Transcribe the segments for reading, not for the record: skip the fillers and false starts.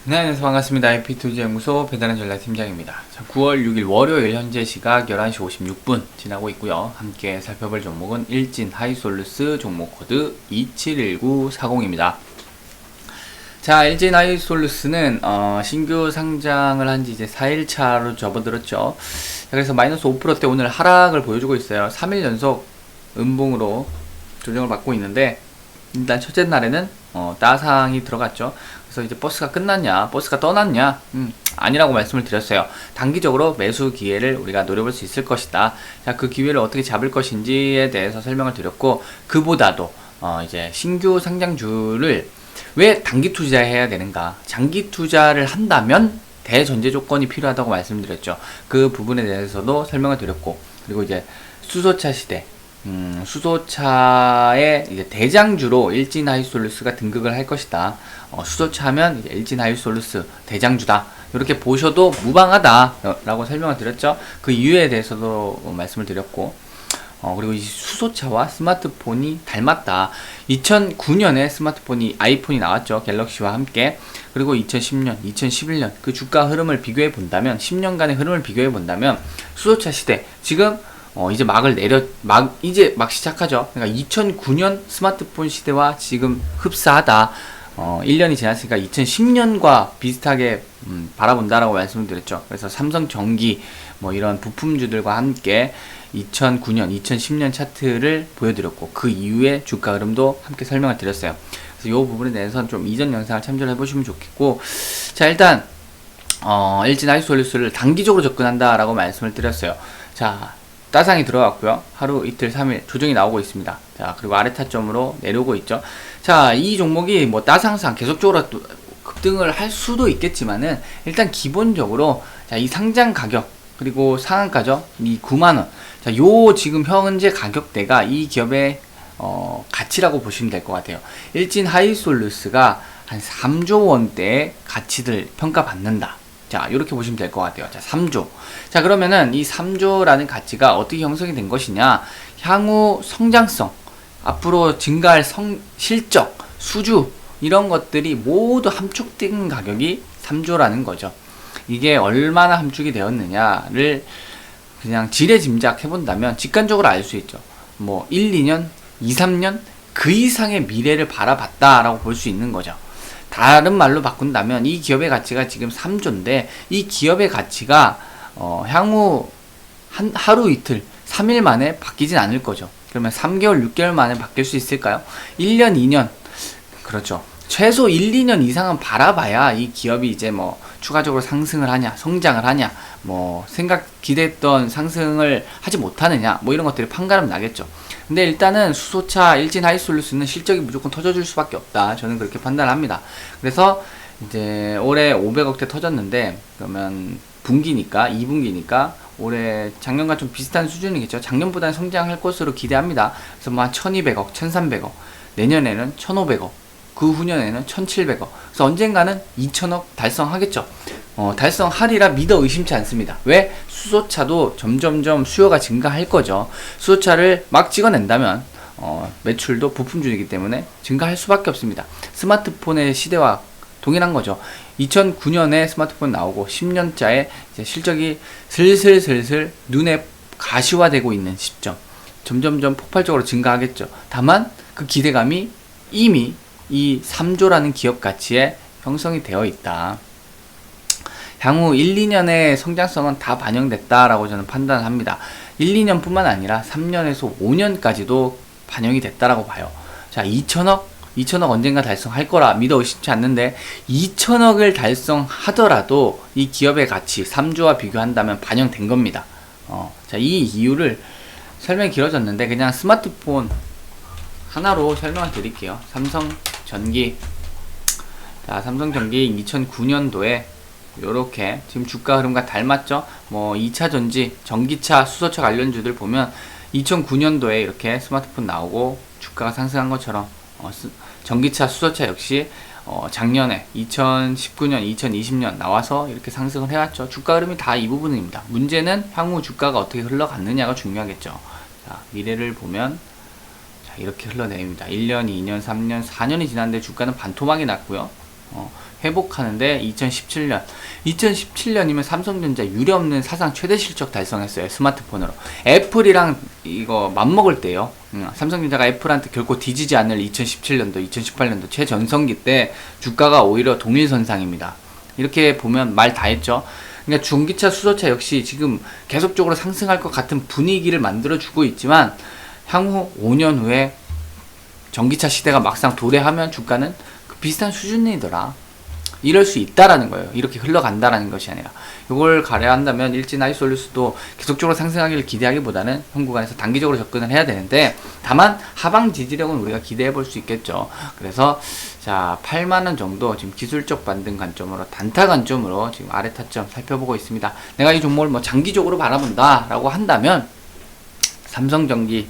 네, 안녕하세요. 반갑습니다. IP투자연구소 배달의 전략팀장입니다. 자, 9월 6일 월요일 현재 시각 11시 56분 지나고 있고요. 함께 살펴볼 종목은 일진 하이솔루스 종목 코드 271940입니다. 자, 일진 하이솔루스는 신규 상장을 한 지 이제 4일차로 접어들었죠. 자, 그래서 마이너스 5%대 오늘 하락을 보여주고 있어요. 3일 연속 음봉으로 조정을 받고 있는데, 일단 첫째 날에는 따상이 들어갔죠. 그래서 이제 버스가 끝났냐, 버스가 떠났냐, 아니라고 말씀을 드렸어요. 단기적으로 매수 기회를 우리가 노려볼 수 있을 것이다. 자, 그 기회를 어떻게 잡을 것인지에 대해서 설명을 드렸고, 그보다도 이제 신규 상장주를 왜 단기 투자해야 되는가, 장기 투자를 한다면 대전제 조건이 필요하다고 말씀드렸죠. 그 부분에 대해서도 설명을 드렸고, 그리고 이제 수소차 시대, 수소차의 이제 대장주로 일진 하이솔루스가 등극을 할 것이다. 수소차면 이제 일진 하이솔루스 대장주다. 이렇게 보셔도 무방하다라고 설명을 드렸죠. 그 이유에 대해서도 말씀을 드렸고, 그리고 이 수소차와 스마트폰이 닮았다. 2009년에 스마트폰이 아이폰이 나왔죠. 갤럭시와 함께. 그리고 2010년, 2011년 그 주가 흐름을 비교해 본다면, 10년간의 흐름을 비교해 본다면 수소차 시대 지금 이제 이제 막 시작하죠. 그러니까 2009년 스마트폰 시대와 지금 흡사하다. 1년이 지났으니까 2010년과 비슷하게 바라본다라고 말씀을 드렸죠. 그래서 삼성전기 뭐 이런 부품주들과 함께 2009년, 2010년 차트를 보여드렸고, 그 이후에 주가 흐름도 함께 설명을 드렸어요. 그래서 이 부분에 대해서는 좀 이전 영상을 참조를 해보시면 좋겠고, 자, 일단 일진 하이솔루스를 단기적으로 접근한다라고 말씀을 드렸어요. 자, 따상이 들어갔고요. 하루, 이틀, 3일 조정이 나오고 있습니다. 자, 그리고 아래 타점으로 내려오고 있죠. 자, 이 종목이 뭐 따상상 계속적으로 급등을 할 수도 있겠지만은, 일단 기본적으로 자, 이 상장 가격 그리고 상한가죠. 이 9만원. 자, 요 지금 현재 가격대가 이 기업의 가치라고 보시면 될 것 같아요. 일진 하이솔루스가 한 3조 원대의 가치를 평가받는다. 자, 이렇게 보시면 될 것 같아요. 자, 3조. 자, 그러면은 이 3조라는 가치가 어떻게 형성이 된 것이냐? 향후 성장성, 앞으로 증가할 실적, 수주, 이런 것들이 모두 함축된 가격이 3조라는 거죠. 이게 얼마나 함축이 되었느냐를 그냥 지레짐작 해본다면 직관적으로 알 수 있죠. 뭐 1, 2년, 2, 3년 그 이상의 미래를 바라봤다라고 볼 수 있는 거죠. 다른 말로 바꾼다면 이 기업의 가치가 지금 3조인데 이 기업의 가치가 향후 하루 이틀 3일 만에 바뀌진 않을 거죠. 그러면 3개월 6개월 만에 바뀔 수 있을까요? 1년 2년 그렇죠. 최소 1, 2년 이상은 바라봐야 이 기업이 이제 뭐 추가적으로 상승을 하냐, 성장을 하냐, 뭐 기대했던 상승을 하지 못하느냐, 뭐 이런 것들이 판가름 나겠죠. 근데 일단은 수소차 일진 하이솔루스는 실적이 무조건 터져줄 수밖에 없다. 저는 그렇게 판단합니다. 그래서 이제 올해 500억대 터졌는데, 그러면 분기니까 2분기니까 올해 작년과 좀 비슷한 수준이겠죠. 작년보다는 성장할 것으로 기대합니다. 그래서 뭐 한 1200억, 1300억, 내년에는 1500억, 그 후년에는 1700억. 그래서 언젠가는 2000억 달성하겠죠. 달성하리라 믿어 의심치 않습니다. 왜? 수소차도 점점점 수요가 증가할 거죠. 수소차를 막 찍어낸다면 매출도 부품주이기 때문에 증가할 수밖에 없습니다. 스마트폰의 시대와 동일한 거죠. 2009년에 스마트폰 나오고 10년짜에 이제 실적이 슬슬 눈에 가시화되고 있는 시점. 점점점 폭발적으로 증가하겠죠. 다만 그 기대감이 이미 이 3조라는 기업 가치에 형성이 되어 있다. 향후 1, 2년의 성장성은 다 반영됐다라고 저는 판단을 합니다. 1, 2년 뿐만 아니라 3년에서 5년까지도 반영이 됐다라고 봐요. 자, 2천억 언젠가 달성할 거라 믿어 의심치 않는데, 2천억을 달성하더라도 이 기업의 가치 3조와 비교한다면 반영된 겁니다. 자, 이 이유를 설명이 길어졌는데 그냥 스마트폰 하나로 설명을 드릴게요. 삼성전기. 자, 삼성전기 2009년도에 요렇게 지금 주가 흐름과 닮았죠? 뭐 2차 전지, 전기차, 수소차 관련주들 보면 2009년도에 이렇게 스마트폰 나오고 주가가 상승한 것처럼 전기차, 수소차 역시 작년에 2019년, 2020년 나와서 이렇게 상승을 해왔죠. 주가 흐름이 다 이 부분입니다. 문제는 향후 주가가 어떻게 흘러갔느냐가 중요하겠죠. 자, 미래를 보면 이렇게 흘러내립니다. 1년, 2년, 3년, 4년이 지났는데 주가는 반토막이 났고요. 회복하는데 2017년이면 삼성전자 유례없는 사상 최대 실적 달성했어요. 스마트폰으로. 애플이랑 이거 맞먹을 때요. 삼성전자가 애플한테 결코 뒤지지 않을 2017년도, 2018년도 최전성기 때 주가가 오히려 동일선상입니다. 이렇게 보면 말 다 했죠. 그러니까 중기차, 수소차 역시 지금 계속적으로 상승할 것 같은 분위기를 만들어주고 있지만 향후 5년 후에 전기차 시대가 막상 도래하면 주가는 그 비슷한 수준이더라. 이럴 수 있다라는 거예요. 이렇게 흘러간다라는 것이 아니라. 이걸 가려한다면 일진하이솔루스도 계속적으로 상승하기를 기대하기보다는 현 구간에서 단기적으로 접근을 해야 되는데, 다만 하방 지지력은 우리가 기대해 볼 수 있겠죠. 그래서 자 8만원 정도 지금 기술적 반등 관점으로, 단타 관점으로 지금 아래 타점 살펴보고 있습니다. 내가 이 종목을 뭐 장기적으로 바라본다 라고 한다면 삼성전기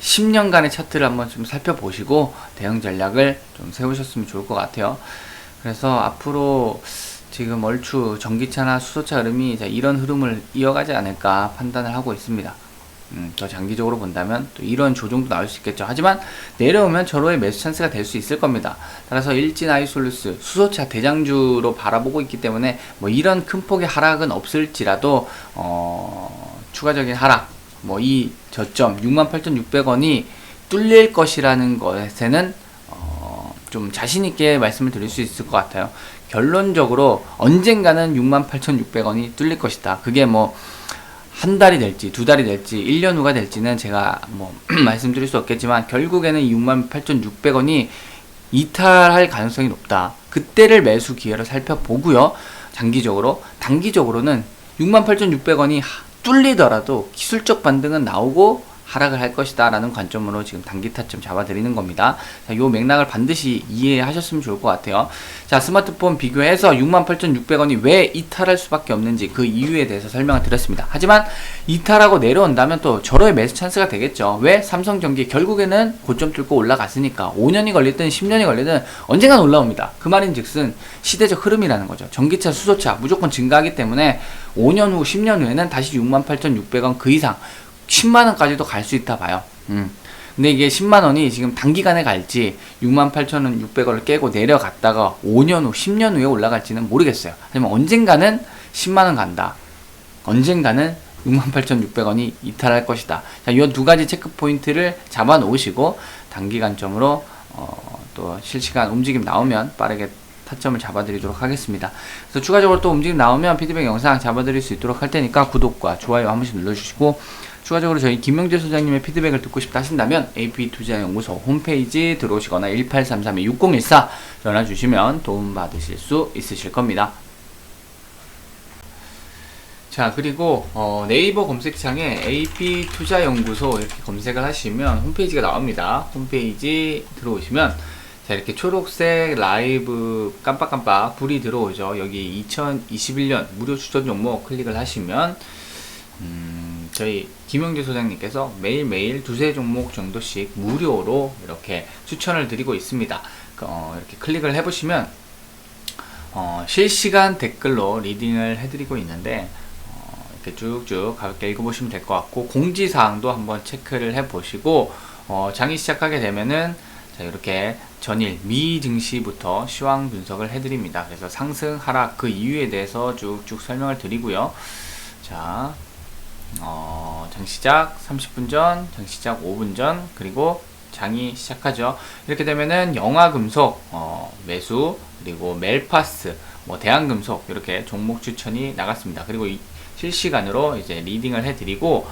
10년간의 차트를 한번 좀 살펴보시고 대응 전략을 좀 세우셨으면 좋을 것 같아요. 그래서 앞으로 지금 얼추 전기차나 수소차 흐름이 이런 흐름을 이어가지 않을까 판단을 하고 있습니다. 더 장기적으로 본다면 또 이런 조정도 나올 수 있겠죠. 하지만 내려오면 절호의 매수 찬스가 될 수 있을 겁니다. 따라서 일진아이솔루스 수소차 대장주로 바라보고 있기 때문에 뭐 이런 큰 폭의 하락은 없을지라도 추가적인 하락, 뭐 이 저점 68,600원이 뚫릴 것이라는 것에는 좀 자신있게 말씀을 드릴 수 있을 것 같아요. 결론적으로 언젠가는 68,600원이 뚫릴 것이다. 그게 뭐 한 달이 될지 두 달이 될지 1년 후가 될지는 제가 뭐 말씀드릴 수 없겠지만 결국에는 68,600원이 이탈할 가능성이 높다. 그때를 매수 기회로 살펴보고요. 장기적으로, 단기적으로는 68,600원이 뚫리더라도 기술적 반등은 나오고 하락을 할 것이다 라는 관점으로 지금 단기 타점 잡아드리는 겁니다. 자, 요 맥락을 반드시 이해하셨으면 좋을 것 같아요. 자, 스마트폰 비교해서 68,600원이 왜 이탈할 수밖에 없는지 그 이유에 대해서 설명을 드렸습니다. 하지만 이탈하고 내려온다면 또 절호의 매수 찬스가 되겠죠. 왜? 삼성전기 결국에는 고점 뚫고 올라갔으니까 5년이 걸리든 10년이 걸리든 언젠간 올라옵니다. 그 말인 즉슨 시대적 흐름이라는 거죠. 전기차, 수소차 무조건 증가하기 때문에 5년 후, 10년 후에는 다시 68,600원 그 이상 10만원까지도 갈 수 있다 봐요. 근데 이게 10만원이 지금 단기간에 갈지 68,600원을 깨고 내려갔다가 5년 후, 10년 후에 올라갈지는 모르겠어요. 하지만 언젠가는 10만원 간다. 언젠가는 68,600원이 이탈할 것이다. 자, 이 두 가지 체크 포인트를 잡아 놓으시고 단기 관점으로 또 실시간 움직임 나오면 빠르게 타점을 잡아드리도록 하겠습니다. 그래서 추가적으로 또 움직임 나오면 피드백 영상 잡아드릴 수 있도록 할 테니까 구독과 좋아요 한 번씩 눌러주시고, 추가적으로 저희 김명재 소장님의 피드백을 듣고 싶다 하신다면 AP투자연구소 홈페이지 들어오시거나 1833-6014 전화 주시면 도움받으실 수 있으실 겁니다. 자, 그리고 네이버 검색창에 AP투자연구소 이렇게 검색을 하시면 홈페이지가 나옵니다. 홈페이지 들어오시면 자, 이렇게 초록색 라이브 깜빡깜빡 불이 들어오죠. 여기 2021년 무료 추천 종목 클릭을 하시면 저희 김영재 소장님께서 매일매일 두세 종목 정도씩 무료로 이렇게 추천을 드리고 있습니다. 이렇게 클릭을 해보시면 실시간 댓글로 리딩을 해드리고 있는데 이렇게 쭉쭉 가볍게 읽어보시면 될 것 같고, 공지사항도 한번 체크를 해보시고 장이 시작하게 되면은 자, 이렇게 전일 미증시부터 시황 분석을 해드립니다. 그래서 상승, 하락 그 이유에 대해서 쭉쭉 설명을 드리고요. 자, 장시작 30분 전, 장시작 5분 전, 그리고 장이 시작하죠. 이렇게 되면은 영화금속 매수, 그리고 멜파스, 뭐 대한금속 이렇게 종목 추천이 나갔습니다. 그리고 실시간으로 이제 리딩을 해드리고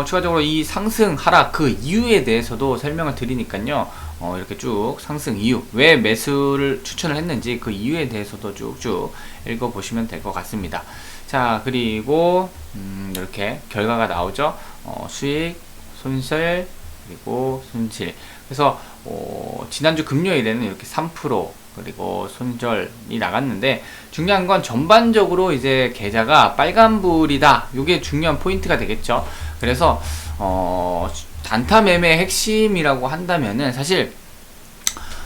추가적으로 이 상승, 하락 그 이유에 대해서도 설명을 드리니까요. 이렇게 쭉 상승 이유, 왜 매수를 추천을 했는지 그 이유에 대해서도 쭉쭉 읽어보시면 될 것 같습니다. 자, 그리고 이렇게 결과가 나오죠. 수익, 손실, 그리고 손실. 그래서 지난주 금요일에는 이렇게 3% 그리고 손절이 나갔는데, 중요한 건 전반적으로 이제 계좌가 빨간불이다. 이게 중요한 포인트가 되겠죠. 그래서 단타 매매의 핵심이라고 한다면은 사실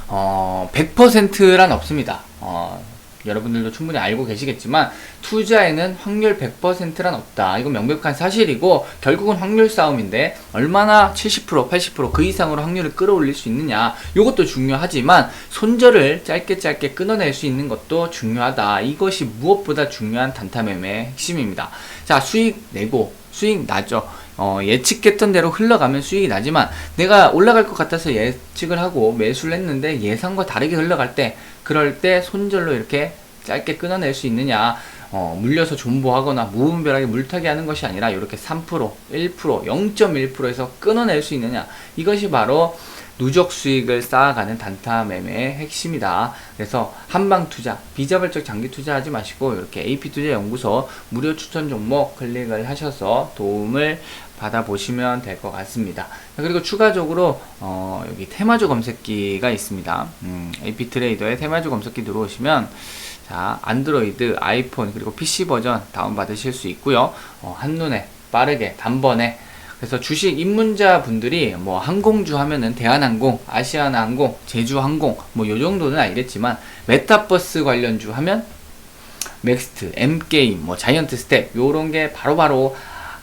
100%란 없습니다. 여러분들도 충분히 알고 계시겠지만 투자에는 확률 100%란 없다. 이건 명백한 사실이고 결국은 확률 싸움인데 얼마나 70%, 80%그 이상으로 확률을 끌어올릴 수 있느냐. 이것도 중요하지만 손절을 짧게 끊어낼 수 있는 것도 중요하다. 이것이 무엇보다 중요한 단타 매매의 핵심입니다. 자, 수익 내고 수익 나죠. 예측했던 대로 흘러가면 수익이 나지만 내가 올라갈 것 같아서 예측을 하고 매수를 했는데 예상과 다르게 흘러갈 때 그럴 때 손절로 이렇게 짧게 끊어낼 수 있느냐. 물려서 존버하거나 무분별하게 물타기 하는 것이 아니라 이렇게 3%, 1%, 0.1%에서 끊어낼 수 있느냐. 이것이 바로 누적 수익을 쌓아가는 단타 매매의 핵심이다. 그래서 한방 투자, 비자발적 장기 투자하지 마시고 이렇게 AP투자연구소 무료 추천 종목 클릭을 하셔서 도움을 받아보시면 될 것 같습니다. 그리고 추가적으로 여기 테마주 검색기가 있습니다. AP트레이더의 테마주 검색기 들어오시면 자, 안드로이드, 아이폰 그리고 PC 버전 다운받으실 수 있고요. 한눈에 빠르게 단번에. 그래서 주식 입문자 분들이 뭐 항공주 하면은 대한항공, 아시아나항공, 제주항공 뭐 요 정도는 알겠지만 메타버스 관련주 하면 맥스트, M게임, 뭐 자이언트 스텝 요런 게 바로바로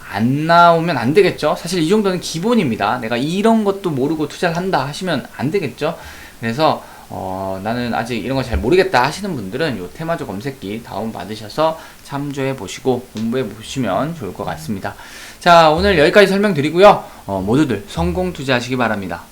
안 나오면 안 되겠죠. 사실 이 정도는 기본입니다. 내가 이런 것도 모르고 투자를 한다 하시면 안 되겠죠. 그래서 나는 아직 이런 거 잘 모르겠다 하시는 분들은 요 테마주 검색기 다운 받으셔서 참조해 보시고 공부해 보시면 좋을 것 같습니다. 자, 오늘 여기까지 설명드리고요. 모두들 성공 투자하시기 바랍니다.